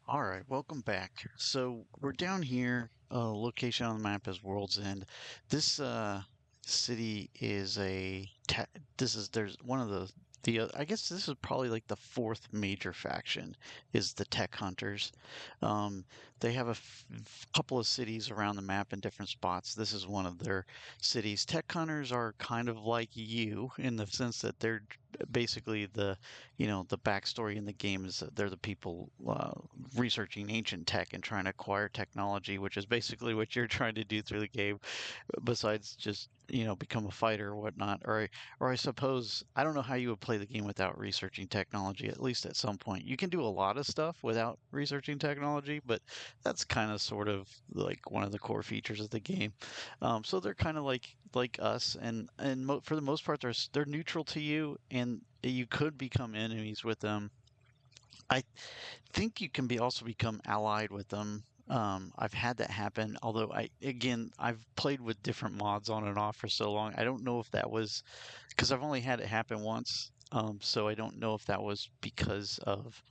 All right, welcome back. So we're down here. Location on the map is World's End. This city is this is there's one of I guess this is probably like the fourth major faction is the Tech Hunters. Um, they have couple of cities around the map in different spots. This is one of their cities. Tech Hunters are kind of like you in the sense that they're basically the backstory in the game is that they're the people researching ancient tech and trying to acquire technology, which is basically what you're trying to do through the game, besides just become a fighter or whatnot. Or I suppose I don't know how you would play the game without researching technology. At least at some point, you can do a lot of stuff without researching technology, but that's kind of sort of like one of the core features of the game. So they're kind of like us, and for the most part, they're neutral to you, and you could become enemies with them. I think you can be also become allied with them. I've had that happen, although I've played with different mods on and off for so long. I don't know if that was because I've only had it happen once. So I don't know if that was because of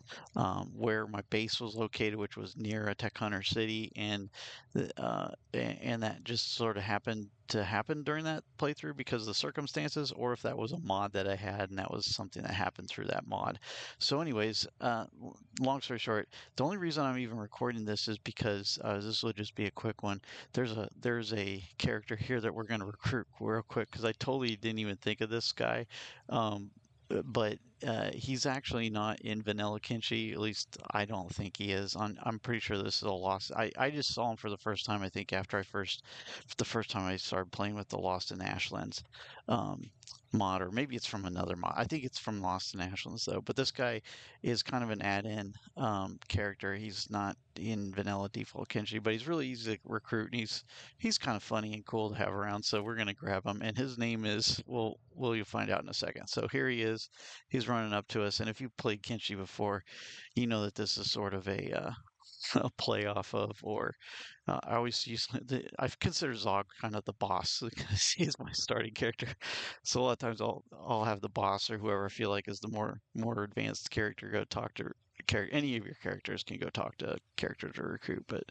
where my base was located, which was near a tech hunter city, and that just sort of happened to happen during that playthrough because of the circumstances, or if that was a mod that I had and that was something that happened through that mod. So, anyways, long story short, the only reason I'm even recording this is because this will just be a quick one. There's a character here that we're going to recruit real quick because I totally didn't even think of this guy. Um, but he's actually not in Vanilla Kenshi. At least I don't think he is. I'm pretty sure this is a lost. I just saw him for the first time. I think after the first time I started playing with the Lost in Ashlands um, mod, or maybe it's from another mod. I think it's from Lost in Ashlands though. But this guy is kind of an add-in character. He's not in Vanilla Default Kenshi, but he's really easy to recruit, and he's kind of funny and cool to have around. So we're gonna grab him, and his name is you'll find out in a second. So here he is. He's running up to us, and if you've played Kenshi before, you know that this is sort of a play off of, or I always use I consider Zog kind of the boss because he's my starting character. So a lot of times I'll have the boss or whoever I feel like is the more advanced character go talk to any of your characters can go talk to a character to recruit. But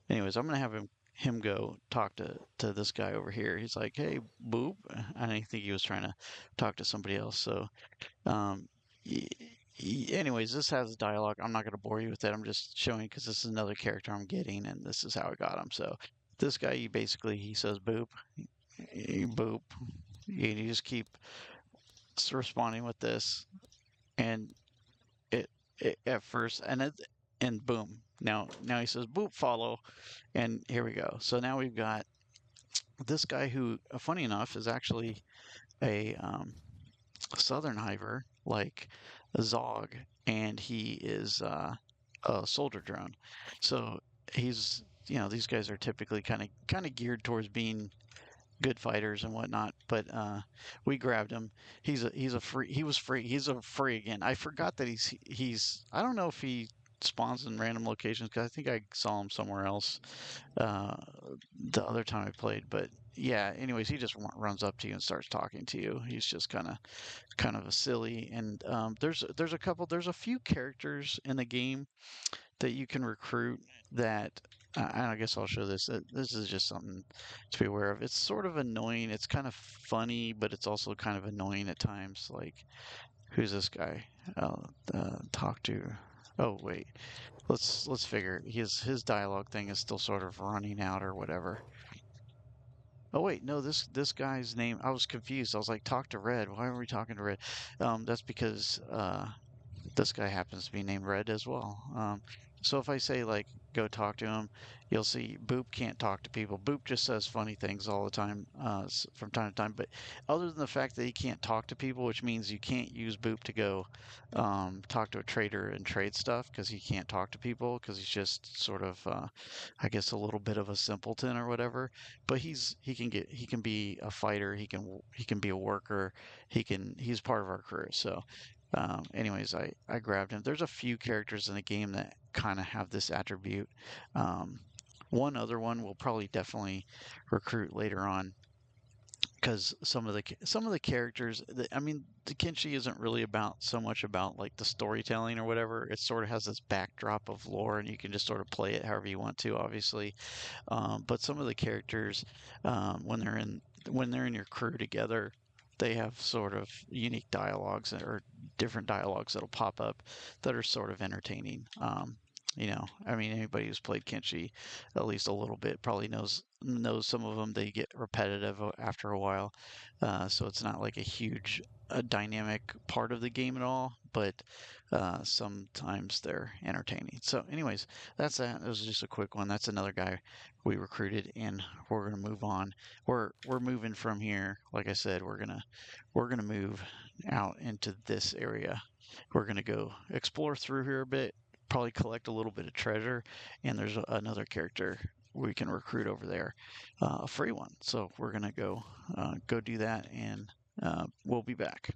anyways, I'm gonna have him go talk to this guy over here. He's like, "Hey, boop," and I think he was trying to talk to somebody else. So um, anyways, this has a dialogue. I'm not going to bore you with it. I'm just showing because this is another character I'm getting, and this is how I got him. So this guy, he says boop, boop. You just keep responding with this, and it at first, and boom. Now he says boop follow, and here we go. So now we've got this guy who, funny enough, is actually a Southern Hiver, like Zog, and he is a soldier drone. So these guys are typically kind of geared towards being good fighters and whatnot. But we grabbed him. He's a free. He was free. He's a free again. I forgot that he's. I don't know if he spawns in random locations because I think I saw him somewhere else uh, the other time I played. But yeah. Anyways, he just runs up to you and starts talking to you. He's just kind of a silly. And there's a few characters in the game that you can recruit that I guess I'll show this. This is just something to be aware of. It's sort of annoying. It's kind of funny, but it's also kind of annoying at times. Like, who's this guy? Talk to. Oh wait, let's figure. His dialogue thing is still sort of running out or whatever. Oh wait, no, this guy's name. I was confused. I was like, talk to Red. Why are we talking to Red? That's because this guy happens to be named Red as well. So if I say like go talk to him, you'll see Boop can't talk to people. Boop just says funny things all the time, from time to time. But other than the fact that he can't talk to people, which means you can't use Boop to go talk to a trader and trade stuff because he can't talk to people because he's just sort of, I guess, a little bit of a simpleton or whatever. But he can be a fighter. He can be a worker. He's part of our crew. So anyways, I grabbed him. There's a few characters in the game that kind of have this attribute. Um, one other one will probably definitely recruit later on. because some of the characters, I mean, the Kenshi isn't really about so much about like the storytelling or whatever. It sort of has this backdrop of lore, and you can just sort of play it however you want to, obviously. But some of the characters, when they're in your crew together, they have sort of unique dialogues or different dialogues that'll pop up that are sort of entertaining. I mean, anybody who's played Kenshi at least a little bit probably knows some of them. They get repetitive after a while, so it's not like a huge dynamic part of the game at all. But sometimes they're entertaining. So, anyways, that's that. It was just a quick one. That's another guy we recruited, and we're gonna move on. We're moving from here. Like I said, we're gonna move out into this area. We're gonna go explore through here a bit, probably collect a little bit of treasure, and there's another character we can recruit over there, a free one. So we're gonna go do that, and we'll be back.